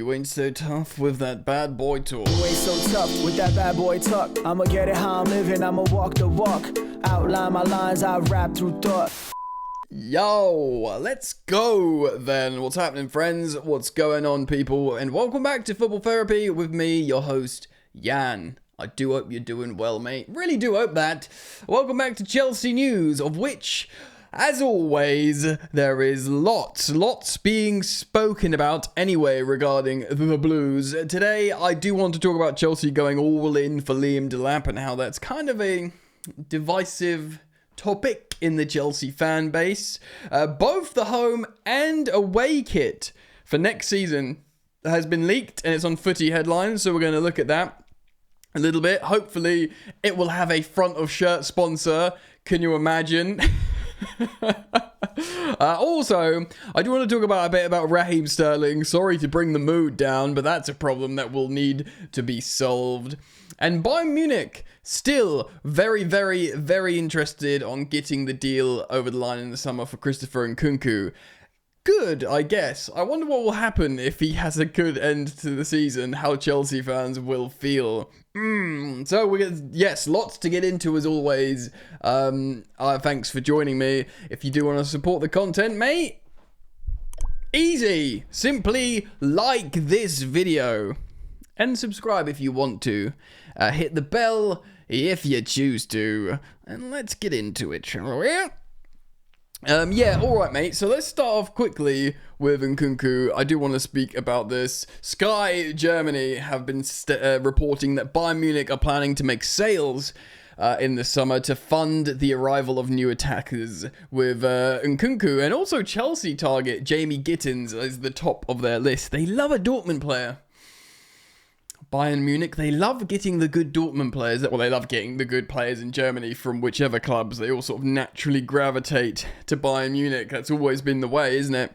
You ain't so tough with that bad boy talk. You ain't so tough with that bad boy talk. I'ma get it how I'm living, I'ma walk the walk. Outline my lines, I rap through thought. Yo, let's go then. What's happening, friends? What's going on, people? And welcome back to Football Therapy with me, your host, Jan. I do hope you're doing well, mate. Really do hope that. Welcome back to Chelsea News, of which, as always, there is lots being spoken about anyway regarding the Blues. Today, I do want to talk about Chelsea going all in for Liam Delap and how that's kind of a divisive topic in the Chelsea fan base. Both the home and away kit for next season has been leaked and it's on Footy headlines, so we're going to look at that a little bit. Hopefully, it will have a front of shirt sponsor. Can you imagine? Also, I do want to talk about a bit about Raheem Sterling. Sorry to bring the mood down, but that's a problem that will need to be solved. And Bayern Munich, still very interested on getting the deal over the line in the summer for Christopher Nkunku. Good, I guess. I wonder what will happen if he has a good end to the season, how Chelsea fans will feel. So, yes, lots to get into as always. Thanks for joining me. If you do want to support the content, mate, easy. Simply like this video and subscribe if you want to. Hit the bell if you choose to. And let's get into it, shall we? Alright, mate, so let's start off quickly with Nkunku. I do want to speak about this. Sky Germany have been reporting that Bayern Munich are planning to make sales in the summer to fund the arrival of new attackers with Nkunku, and also Chelsea target Jamie Gittins as the top of their list. They love a Dortmund player. Bayern Munich, they love getting the good Dortmund players. Well, they love getting the good players in Germany from whichever clubs. They all sort of naturally gravitate to Bayern Munich. That's always been the way, isn't it?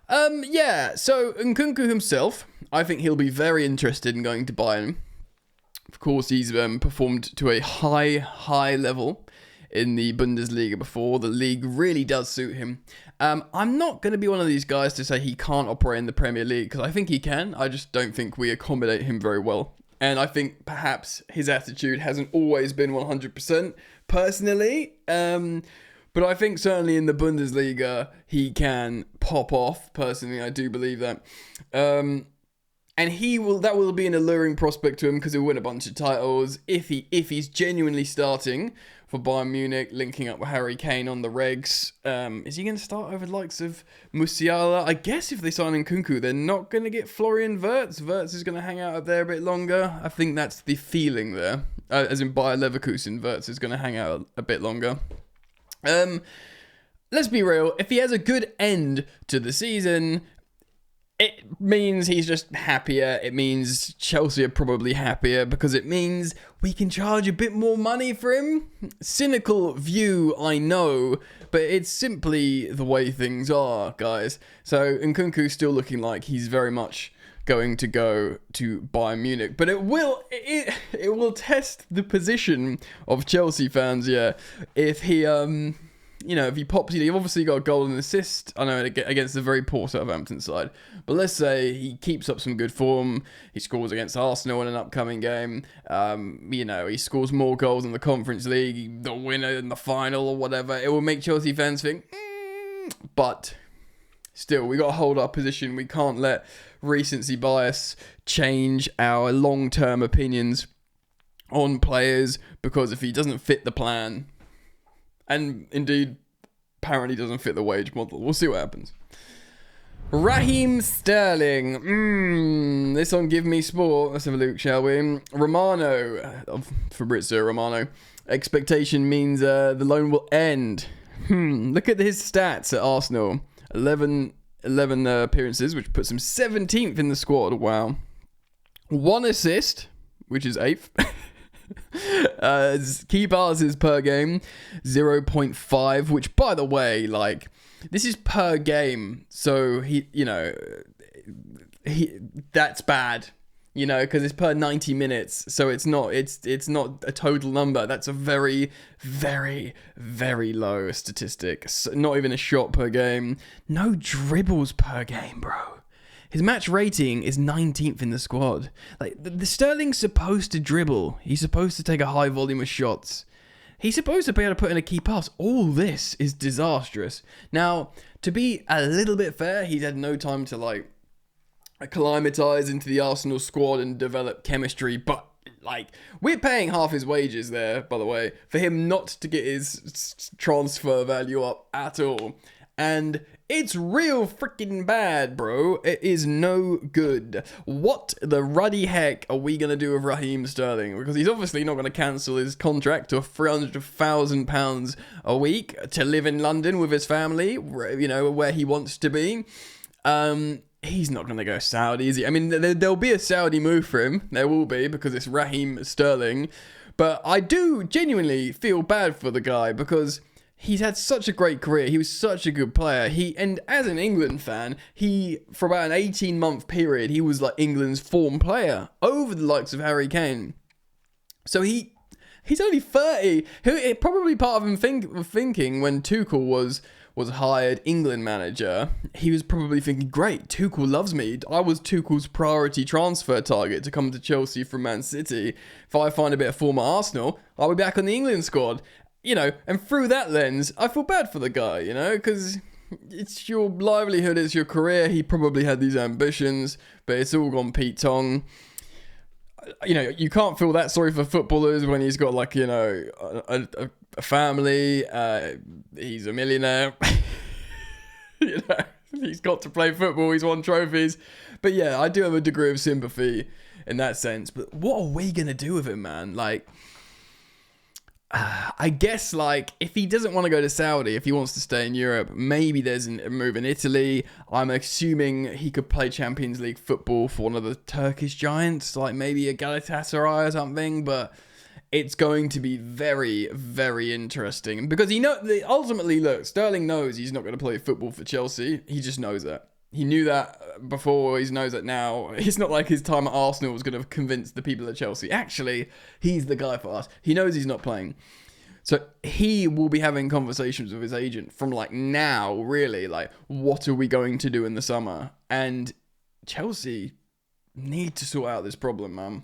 So Nkunku himself, I think he'll be very interested in going to Bayern. Of course, he's performed to a high level in the Bundesliga before. The league really does suit him. I'm not going to be one of these guys to say he can't operate in the Premier League, because I think he can. I just don't think we accommodate him very well. And I think perhaps his attitude hasn't always been 100% personally. But I think certainly in the Bundesliga, he can pop off. Personally, I do believe that. And that will be an alluring prospect to him because he'll win a bunch of titles if he's genuinely starting for Bayern Munich, linking up with Harry Kane on the regs. Is he going to start over the likes of Musiala? I guess if they sign Nkunku, they're not going to get Florian Wirtz. Wirtz is going to hang out up there a bit longer. I think that's the feeling there. As in Bayer Leverkusen, Wirtz is going to hang out a bit longer. Let's be real. If he has a good end to the season, it means he's just happier. It means Chelsea are probably happier because it means we can charge a bit more money for him. Cynical view, I know, but it's simply the way things are, guys. So Nkunku's still looking like he's very much going to go to Bayern Munich, but it will test the position of Chelsea fans, if he if he pops, he've obviously got a goal and assist, I know, against the very poor Southampton side. But let's say he keeps up some good form, he scores against Arsenal in an upcoming game, he scores more goals in the Conference League, the winner in the final or whatever, it will make Chelsea fans think, but still, we got to hold our position. We can't let recency bias change our long-term opinions on players, because if he doesn't fit the plan, and indeed, apparently doesn't fit the wage model. We'll see what happens. Raheem Sterling. This on Give Me Sport. Let's have a look, shall we? Romano, of Fabrizio Romano. Expectation means the loan will end. Look at his stats at Arsenal. 11 appearances, which puts him 17th in the squad. Wow. 1 assist, which is 8th. Key passes per game 0.5, which, by the way, this is per game, so that's bad, because it's per 90 minutes, so it's not a total number. That's a very low statistic. Not even a shot per game. No dribbles per game, bro. His match rating is 19th in the squad. Like, the Sterling's supposed to dribble. He's supposed to take a high volume of shots. He's supposed to be able to put in a key pass. All this is disastrous. Now, to be a little bit fair, he's had no time to, like, acclimatise into the Arsenal squad and develop chemistry, but, like, we're paying half his wages there, by the way, for him not to get his transfer value up at all. And it's real freaking bad, bro. It is no good. What the ruddy heck are we going to do with Raheem Sterling? Because he's obviously not going to cancel his contract of £300,000 a week to live in London with his family, you know, where he wants to be. He's not going to go Saudi, is he? I mean, there'll be a Saudi move for him. There will be, because it's Raheem Sterling. But I do genuinely feel bad for the guy, because he's had such a great career. He was such a good player. And as an England fan, for about an 18-month period, he was like England's form player over the likes of Harry Kane. So he's only 30. Probably part of him thinking when Tuchel was hired England manager, he was probably thinking, great, Tuchel loves me. I was Tuchel's priority transfer target to come to Chelsea from Man City. If I find a bit of form at Arsenal, I'll be back on the England squad. You know, and through that lens, I feel bad for the guy, you know, because it's your livelihood, it's your career. He probably had these ambitions, but it's all gone Pete Tong. You know, you can't feel that sorry for footballers when he's got, like, you know, a family, he's a millionaire, you know, he's got to play football, he's won trophies. But yeah, I do have a degree of sympathy in that sense. But what are we going to do with him, man? Like, I guess, like, if he doesn't want to go to Saudi, if he wants to stay in Europe, maybe there's a move in Italy. I'm assuming he could play Champions League football for one of the Turkish giants, like maybe a Galatasaray or something, but it's going to be very, very interesting. Because ultimately, look, Sterling knows he's not going to play football for Chelsea. He just knows that. He knew that before, he knows that now. It's not like his time at Arsenal was going to convince the people at Chelsea. Actually, he's the guy for us. He knows he's not playing. So he will be having conversations with his agent from, like, now, really. Like, what are we going to do in the summer? And Chelsea need to sort out this problem, man.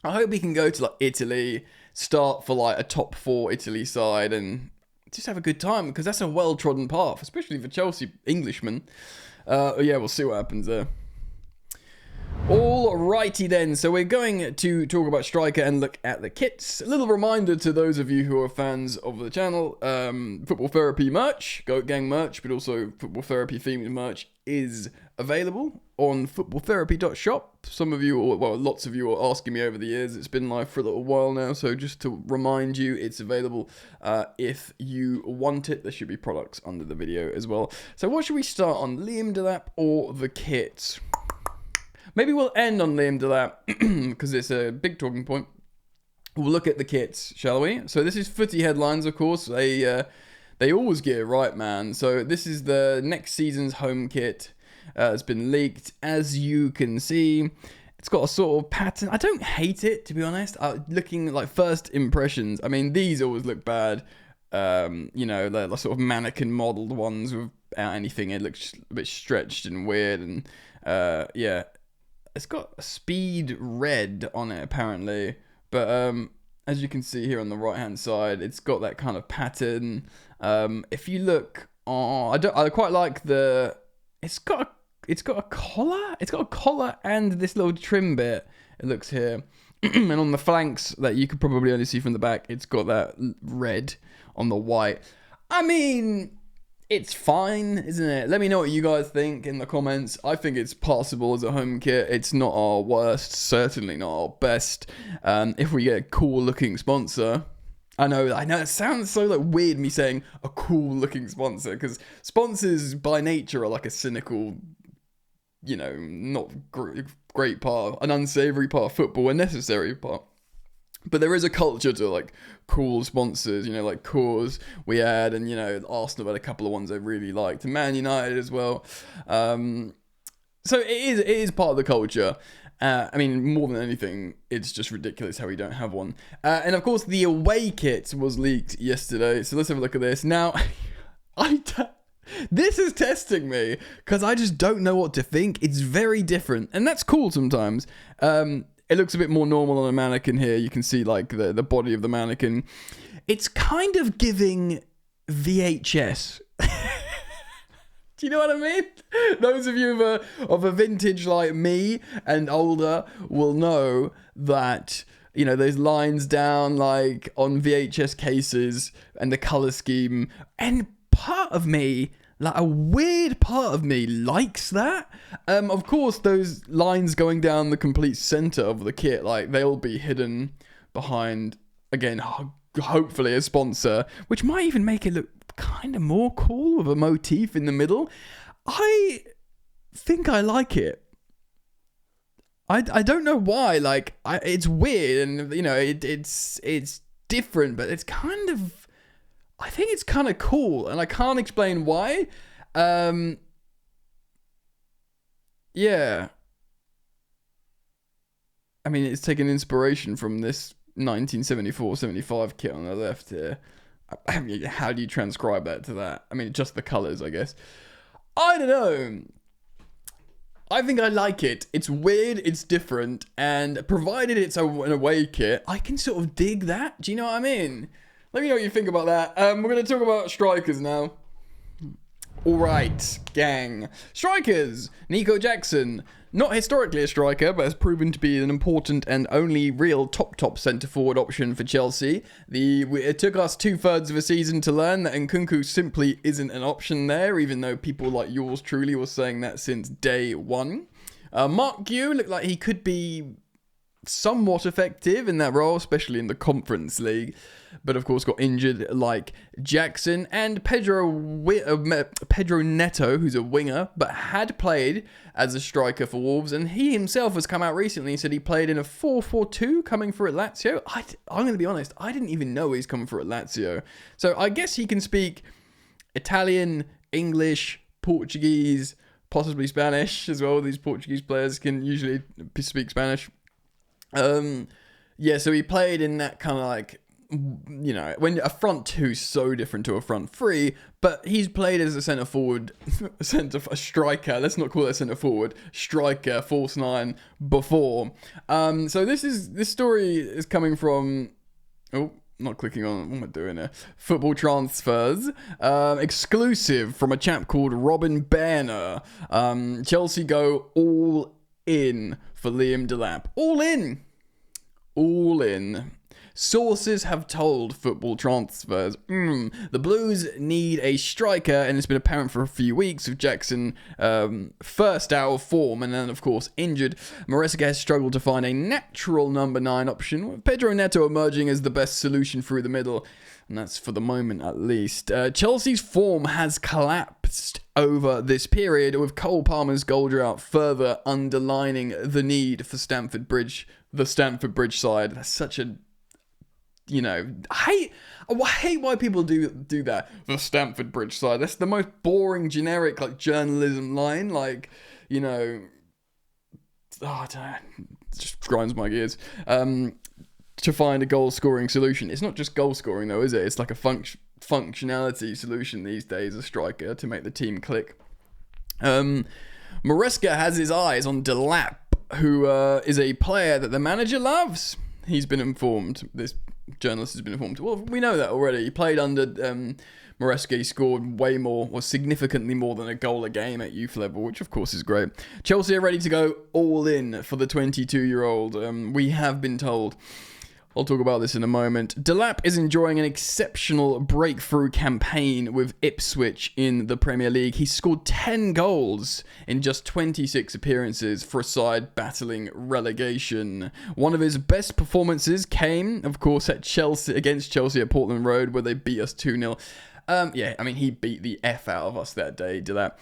I hope he can go to, like, Italy, start for, like, a top 4 Italy side and just have a good time, because that's a well-trodden path, especially for Chelsea Englishmen. Yeah, we'll see what happens there. Alrighty then, so we're going to talk about Striker and look at the kits. A little reminder to those of you who are fans of the channel, Football Therapy merch, Goat Gang merch, but also Football Therapy themed merch is available on footballtherapy.shop. Some of you, well, lots of you are asking me over the years. It's been live for a little while now, so just to remind you, it's available if you want it. There should be products under the video as well. So what should we start on, Liam Delap or the kits? Maybe we'll end on Liam Delap because it's a big talking point. We'll look at the kits, shall we? So this is Footy Headlines, of course. They always get it right, man. So this is the next season's home kit. It's been leaked, as you can see. It's got a sort of pattern. I don't hate it, to be honest. Looking like first impressions, I mean, these always look bad. You know, the sort of mannequin modelled ones without anything. It looks a bit stretched and weird. And yeah, it's got a speed red on it, apparently. But as you can see here on the right-hand side, it's got that kind of pattern. If you look, I quite like the. It's got a collar. It's got a collar and this little trim bit. It looks here, and on the flanks that you could probably only see from the back, it's got that red on the white. I mean, it's fine, isn't it? Let me know what you guys think in the comments. I think it's passable as a home kit. It's not our worst, certainly not our best. If we get a cool looking sponsor. I know it sounds so like weird me saying a cool looking sponsor, because sponsors by nature are like a cynical, you know, not great part, an unsavory part of football, a necessary part. But there is a culture to like cool sponsors, you know, like Coors we had, and you know, Arsenal had a couple of ones I really liked, and Man United as well. So it is part of the culture. I mean, more than anything, it's just ridiculous how we don't have one. And of course, the away kit was leaked yesterday. So let's have a look at this. Now, This is testing me because I just don't know what to think. It's very different, and that's cool sometimes. It looks a bit more normal on a mannequin here. You can see like the body of the mannequin. It's kind of giving VHS. Do you know what I mean? Those of you of a vintage like me and older will know that, you know, those lines down like on VHS cases and the color scheme. And part of me, like a weird part of me, likes that. Of course, those lines going down the complete center of the kit, like they'll be hidden behind, again, hopefully a sponsor, which might even make it look kind of more cool with a motif in the middle. I think I like it. I don't know why. Like, it's weird, and you know, it's different, but it's kind of, I think it's kind of cool, and I can't explain why. Yeah. I mean, it's taken inspiration from this 1974-75 kit on the left here. I mean, how do you transcribe that to that? I mean, just the colours, I guess. I don't know. I think I like it. It's weird, it's different, and provided it's an away kit, I can sort of dig that. Do you know what I mean? Let me know what you think about that. We're going to talk about strikers now. Alright, gang. Strikers! Nico Jackson. Not historically a striker, but has proven to be an important and only real top centre-forward option for Chelsea. It took us 2/3 of a season to learn that Nkunku simply isn't an option there, even though people like yours truly were saying that since day one. Mark Gue looked like he could be somewhat effective in that role, especially in the Conference League, but of course got injured like Jackson. And Pedro Neto, who's a winger, but had played as a striker for Wolves, and he himself has come out recently and said he played in a 4-4-2 coming for at Lazio. I'm going to be honest, I didn't even know he's coming for at Lazio. So I guess he can speak Italian, English, Portuguese, possibly Spanish as well. These Portuguese players can usually speak Spanish. Yeah, so he played in that kind of like, you know, when a front two is so different to a front three, but he's played as a centre forward, a striker. Let's not call it centre forward, striker, false nine before. So this story is coming from, not clicking on, what am I doing here? Football Transfers. Exclusive from a chap called Robin Berner. Chelsea go all in for Liam Delap. All in. Sources have told Football Transfers, the Blues need a striker, and it's been apparent for a few weeks with Jackson first out of form and then, of course, injured. Maresca has struggled to find a natural number 9 option, with Pedro Neto emerging as the best solution through the middle, and that's for the moment at least. Chelsea's form has collapsed over this period, with Cole Palmer's goal drought further underlining the need for the Stamford Bridge side. That's such a, you know, I hate why people do that. The Stamford Bridge side. That's the most boring, generic, like, journalism line. Like, you know, I don't know, it just grinds my gears. To find a goal-scoring solution. It's not just goal-scoring, though, is it? It's like a functionality solution these days, a striker, to make the team click. Maresca has his eyes on Delap, who is a player that the manager loves. He's been informed. This journalist has been informed. Well, we know that already. He played under Maresca. He scored way more, or significantly more than a goal a game at youth level, which of course is great. Chelsea are ready to go all in for the 22-year-old. We have been told. I'll talk about this in a moment. Delap is enjoying an exceptional breakthrough campaign with Ipswich in the Premier League. He scored 10 goals in just 26 appearances for a side battling relegation. One of his best performances came, of course, against Chelsea at Portland Road, where they beat us 2-0. Yeah, I mean, he beat the F out of us that day, Delap.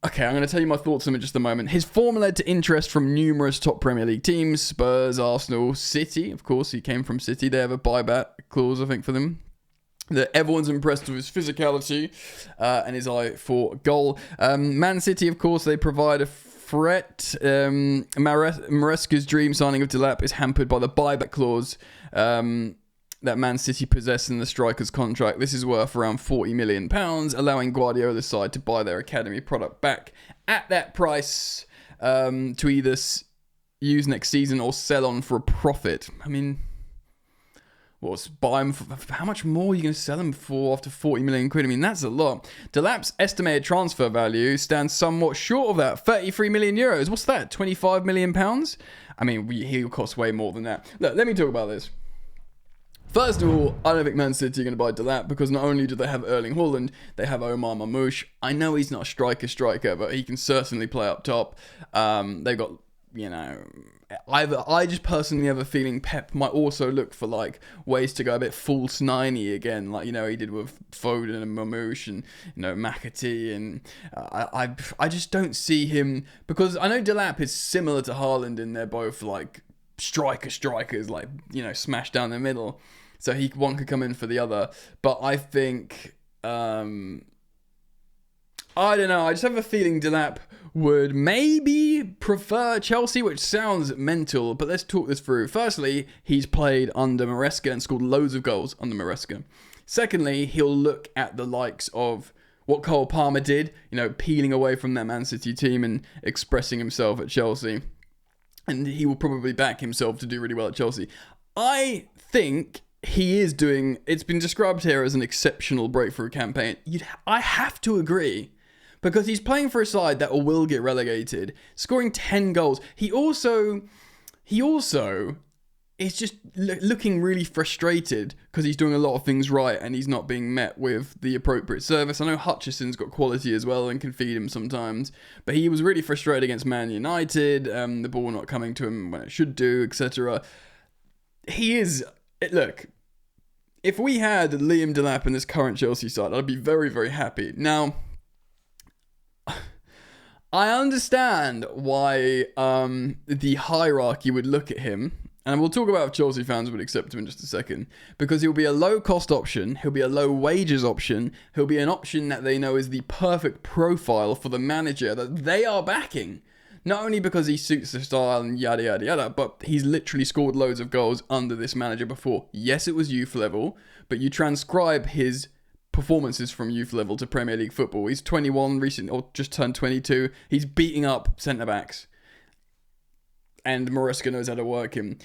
Okay, I'm going to tell you my thoughts on him in just a moment. His form led to interest from numerous top Premier League teams. Spurs, Arsenal, City. Of course, he came from City. They have a buyback clause, I think, for them. Everyone's impressed with his physicality and his eye for goal. Man City, of course, they provide a threat. Maresca's dream signing of Delap is hampered by the buyback clause. that Man City possess in the striker's contract. This is worth around £40 million, allowing Guardiola's side to buy their academy product back at that price to either use next season or sell on for a profit. I mean, buy him for how much more are you going to sell him for after 40 million quid? I mean, that's a lot. Delap's estimated transfer value stands somewhat short of that. 33 million euros. What's that? 25 million pounds? I mean, he'll cost way more than that. Look, let me talk about this. First of all, I don't think Man City are going to buy Delap because not only do they have Erling Haaland, they have Omar Mamouche. I know he's not a striker, but he can certainly play up top. They've got, I just personally have a feeling Pep might also look for like ways to go a bit false niney again, like he did with Foden and Mamouche and McAtee, and I just don't see him, because I know Delap is similar to Haaland in they're both like strikers, like smash down the middle, so one could come in for the other, but I think I don't know. I just have a feeling Delap would maybe prefer Chelsea, which sounds mental, but let's talk this through. Firstly, he's played under Maresca and scored loads of goals under Maresca. Secondly, he'll look at the likes of what Cole Palmer did, peeling away from that Man City team and expressing himself at Chelsea. And he will probably back himself to do really well at Chelsea. I think he is doing, it's been described here as an exceptional breakthrough campaign. I have to agree. Because he's playing for a side that will get relegated, scoring 10 goals. He also is just looking really frustrated because he's doing a lot of things right and he's not being met with the appropriate service. I know Hutchison's got quality as well and can feed him sometimes, but he was really frustrated against Man United, the ball not coming to him when it should do, etc. Look, if we had Liam Delap in this current Chelsea side, I'd be very, very happy. Now, I understand why the hierarchy would look at him, and we'll talk about if Chelsea fans would accept him in just a second, because he'll be a low-cost option, he'll be a low-wages option, he'll be an option that they know is the perfect profile for the manager that they are backing. Not only because he suits the style and yada yada yada, but he's literally scored loads of goals under this manager before. Yes, it was youth level, but you transcribe his performances from youth level to Premier League football. He's 21 recently, or just turned 22. He's beating up centre-backs. And Maresca knows how to work him.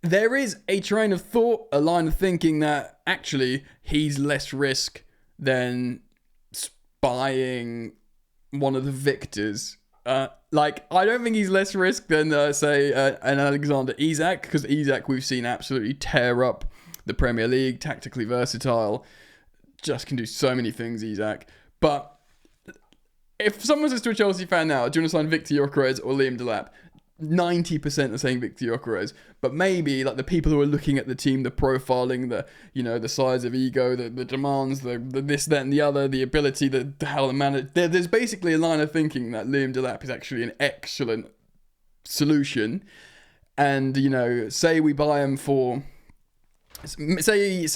There is a train of thought, a line of thinking that actually he's less risk than spying one of the victors. I don't think he's less risk than, an Alexander Isak, because Isak we've seen absolutely tear up the Premier League, tactically versatile. Just can do so many things, Isak. But if someone says to a Chelsea fan now, do you want to sign Victor Gyökeres or Liam Delap? 90% are saying Victor Gyökeres. But maybe like the people who are looking at the team, the profiling, the size of ego, the demands, the this, that, and the other, the ability, how the manager. There's basically a line of thinking that Liam Delap is actually an excellent solution. And say we buy him for, say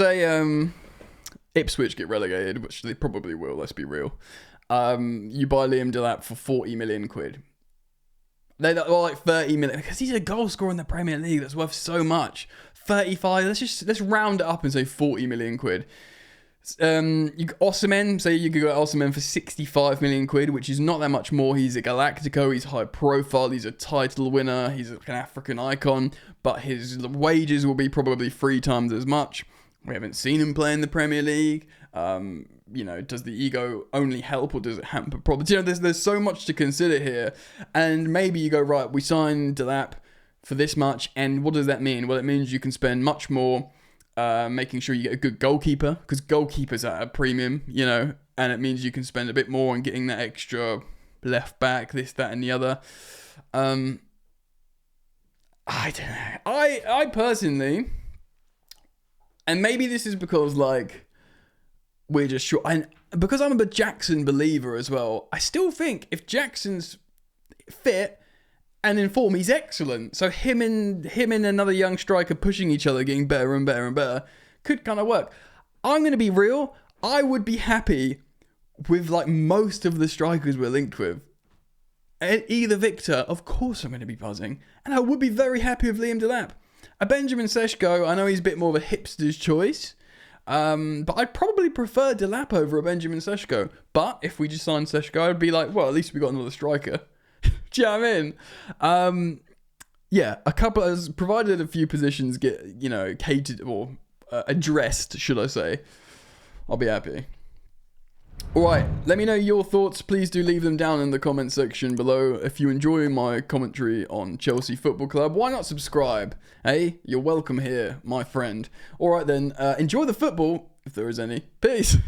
Ipswich get relegated, which they probably will, let's be real. You buy Liam Delap for 40 million quid. They're like 30 million, because he's a goal scorer in the Premier League that's worth so much. 35, let's round it up and say 40 million quid. Osimhen, say you could go Osimhen for 65 million quid, which is not that much more. He's a Galactico, he's high profile, he's a title winner, he's an African icon, but his wages will be probably 3 times as much. We haven't seen him play in the Premier League. Does the ego only help or does it hamper problems? There's so much to consider here. And maybe you go, right, we signed Delap for this much. And what does that mean? Well, it means you can spend much more making sure you get a good goalkeeper, because goalkeepers are at a premium, and it means you can spend a bit more on getting that extra left back, this, that, and the other. I don't know. I personally... And maybe this is because, we're just sure. And because I'm a Jackson believer as well, I still think if Jackson's fit and in form, he's excellent. So him and another young striker pushing each other, getting better and better and better, could kind of work. I'm going to be real. I would be happy with, most of the strikers we're linked with. And either Victor, of course I'm going to be buzzing. And I would be very happy with Liam Delap. A Benjamin Sesko, I know he's a bit more of a hipster's choice. But I'd probably prefer Delap over a Benjamin Sesko. But if we just signed Sesko, I'd be like, well, at least we got another striker. Do you know what I mean? Yeah, a couple, as provided a few positions get, catered or addressed, should I say, I'll be happy. Alright, let me know your thoughts. Please do leave them down in the comment section below. If you enjoy my commentary on Chelsea Football Club, why not subscribe? Hey, you're welcome here, my friend. Alright then, enjoy the football, if there is any. Peace.